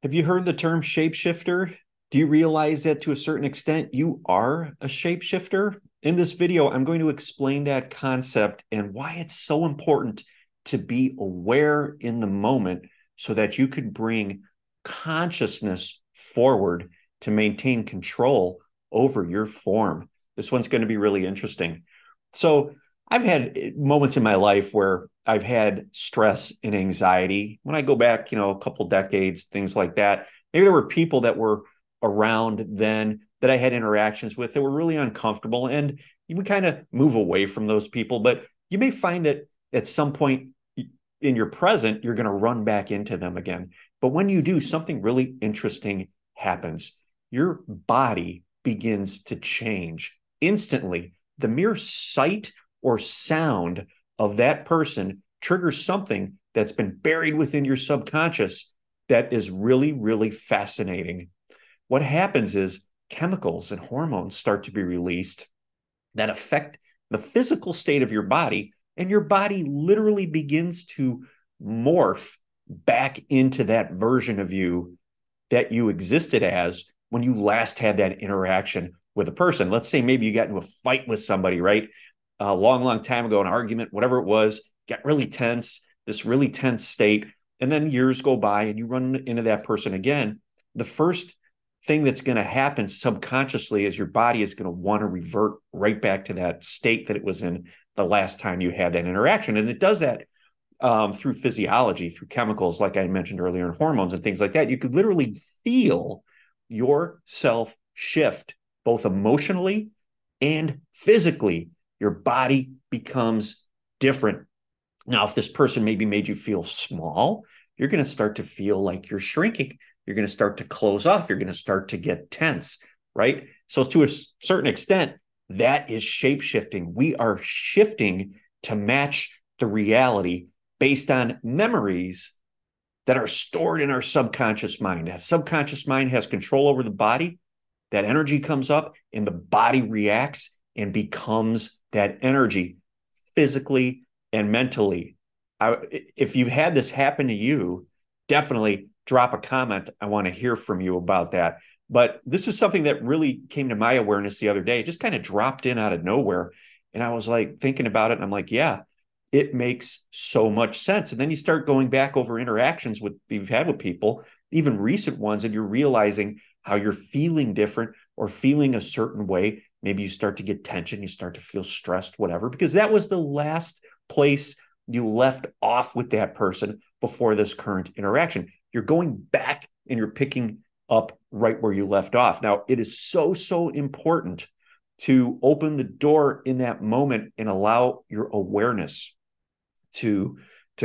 Have you heard the term shapeshifter? Do you realize that to a certain extent you are a shapeshifter? In this video, I'm going to explain that concept and why it's so important to be aware in the moment so that you could bring consciousness forward to maintain control over your form. This one's going to be really interesting. So, I've had moments in my life where I've had stress and anxiety. When I go back, a couple decades, things like that, maybe there were people that were around then that I had interactions with that were really uncomfortable. And you would kind of move away from those people. But you may find that at some point in your present, you're going to run back into them again. But when you do, something really interesting happens. Your body begins to change instantly. The mere sight or sound of that person triggers something that's been buried within your subconscious that is really, really fascinating. What happens is chemicals and hormones start to be released that affect the physical state of your body, and your body literally begins to morph back into that version of you that you existed as when you last had that interaction with a person. Let's say maybe you got into a fight with somebody, right? A long, long time ago, an argument, whatever it was, got really tense, this really tense state. And then years go by and you run into that person again. The first thing that's going to happen subconsciously is your body is going to want to revert right back to that state that it was in the last time you had that interaction. And it does that through physiology, through chemicals, like I mentioned earlier, and hormones and things like that. You could literally feel yourself shift both emotionally and physically. Your body becomes different. Now, if this person maybe made you feel small, you're going to start to feel like you're shrinking. You're going to start to close off. You're going to start to get tense, right? So to a certain extent, that is shape shifting. We are shifting to match the reality based on memories that are stored in our subconscious mind. That subconscious mind has control over the body. That energy comes up and the body reacts and becomes that energy physically and mentally. If you've had this happen to you, definitely drop a comment. I want to hear from you about that. But this is something that really came to my awareness the other day. It just kind of dropped in out of nowhere. And I was like thinking about it. And I'm like, yeah, it makes so much sense. And then you start going back over interactions you've had with people, even recent ones, and you're realizing how you're feeling different or feeling a certain way. Maybe you start to get tension, you start to feel stressed, whatever, because that was the last place you left off with that person before this current interaction. You're going back and you're picking up right where you left off. Now, it is so, so important to open the door in that moment and allow your awareness to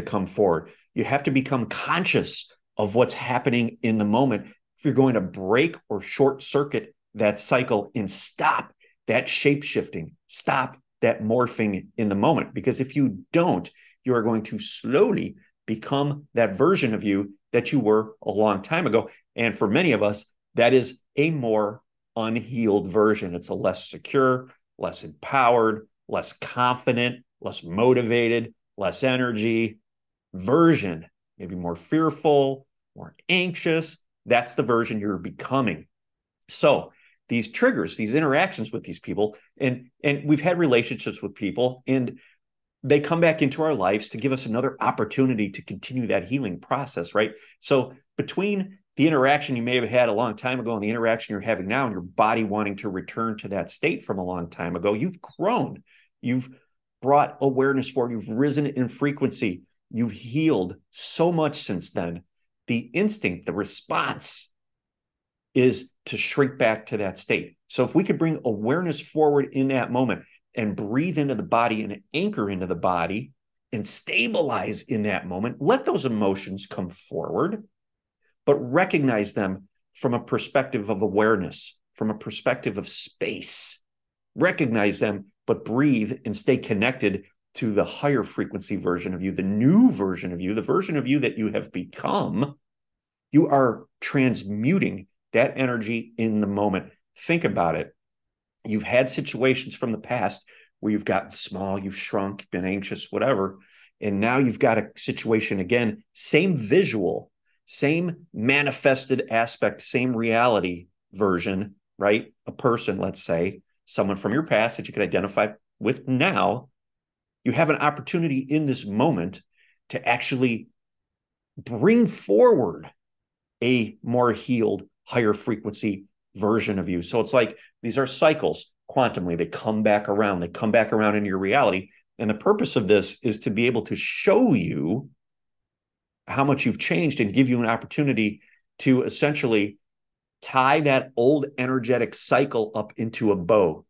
come forward. You have to become conscious of what's happening in the moment if you're going to break or short circuit that cycle and stop that shape shifting, stop that morphing in the moment. Because if you don't, you are going to slowly become that version of you that you were a long time ago. And for many of us, that is a more unhealed version. It's a less secure, less empowered, less confident, less motivated, less energy version, maybe more fearful, more anxious. That's the version you're becoming. So these triggers, these interactions with these people, and we've had relationships with people, and they come back into our lives to give us another opportunity to continue that healing process, right? So between the interaction you may have had a long time ago and the interaction you're having now, and your body wanting to return to that state from a long time ago, you've grown. You've brought awareness forward. You've risen in frequency. You've healed so much since then. The instinct, the response is to shrink back to that state. So if we could bring awareness forward in that moment and breathe into the body and anchor into the body and stabilize in that moment, let those emotions come forward, but recognize them from a perspective of awareness, from a perspective of space. Recognize them, but breathe and stay connected to the higher frequency version of you, the new version of you, the version of you that you have become. You are transmuting that energy in the moment. Think about it. You've had situations from the past where you've gotten small, you've shrunk, been anxious, whatever. And now you've got a situation again, same visual, same manifested aspect, same reality version, right? A person, let's say, someone from your past that you can identify with now, you have an opportunity in this moment to actually bring forward a more healed, higher frequency version of you. So it's like these are cycles quantumly. They come back around into your reality. And the purpose of this is to be able to show you how much you've changed and give you an opportunity to essentially tie that old energetic cycle up into a bow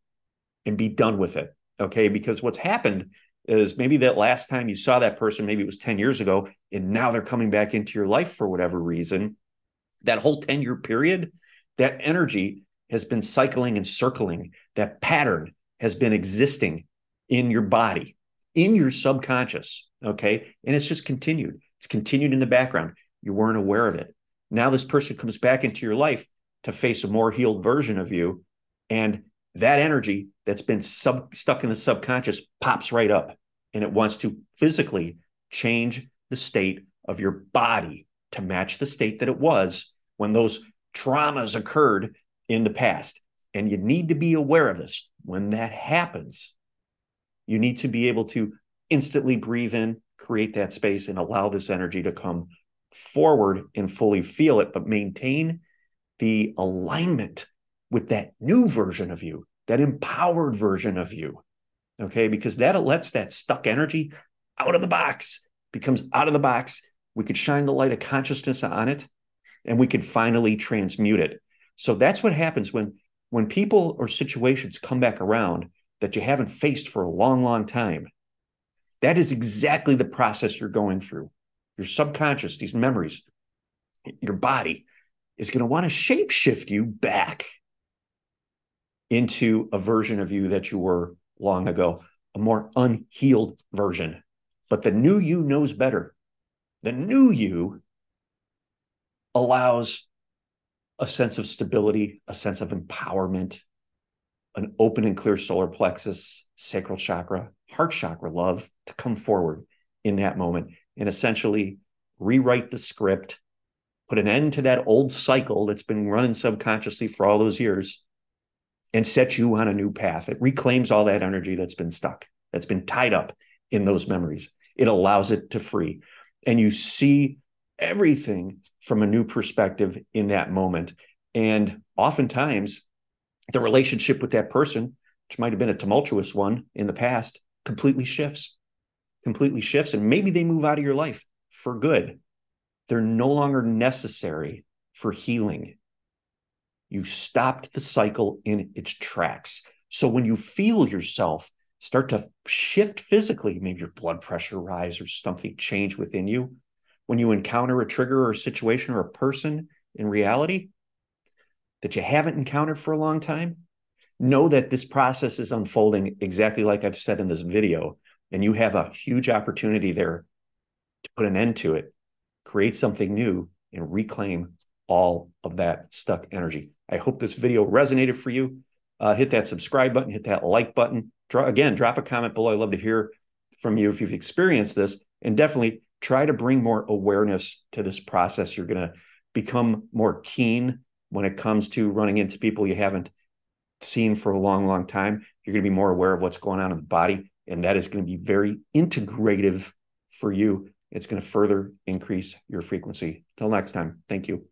and be done with it. Okay. Because what's happened is maybe that last time you saw that person, maybe it was 10 years ago, and now they're coming back into your life for whatever reason. That whole 10-year period, that energy has been cycling and circling. That pattern has been existing in your body, in your subconscious. Okay. And it's just continued. It's continued in the background. You weren't aware of it. Now this person comes back into your life to face a more healed version of you. And that energy that's been stuck in the subconscious pops right up, and it wants to physically change the state of your body to match the state that it was when those traumas occurred in the past. And you need to be aware of this. When that happens, you need to be able to instantly breathe in, create that space, and allow this energy to come forward and fully feel it, but maintain the alignment with that new version of you, that empowered version of you. Okay, because that lets that stuck energy out of the box, becomes out of the box. We could shine the light of consciousness on it, and we could finally transmute it. So that's what happens when people or situations come back around that you haven't faced for a long, long time. That is exactly the process you're going through. Your subconscious, these memories, your body is going to want to shapeshift you back into a version of you that you were long ago, a more unhealed version. But the new you knows better. The new you allows a sense of stability, a sense of empowerment, an open and clear solar plexus, sacral chakra, heart chakra, love to come forward in that moment and essentially rewrite the script, put an end to that old cycle that's been running subconsciously for all those years, and set you on a new path. It reclaims all that energy that's been stuck, that's been tied up in those memories. It allows it to free. And you see everything from a new perspective in that moment. And oftentimes, the relationship with that person, which might have been a tumultuous one in the past, completely shifts. And maybe they move out of your life for good. They're no longer necessary for healing. You stopped the cycle in its tracks. So when you feel yourself start to shift physically, maybe your blood pressure rise or something change within you, when you encounter a trigger or a situation or a person in reality that you haven't encountered for a long time, know that this process is unfolding exactly like I've said in this video, and you have a huge opportunity there to put an end to it, create something new, and reclaim all of that stuck energy. I hope this video resonated for you. Hit that subscribe button, hit that like button. Drop a comment below. I'd love to hear from you if you've experienced this, and definitely try to bring more awareness to this process. You're going to become more keen when it comes to running into people you haven't seen for a long, long time. You're going to be more aware of what's going on in the body, and that is going to be very integrative for you. It's going to further increase your frequency. Till next time, thank you.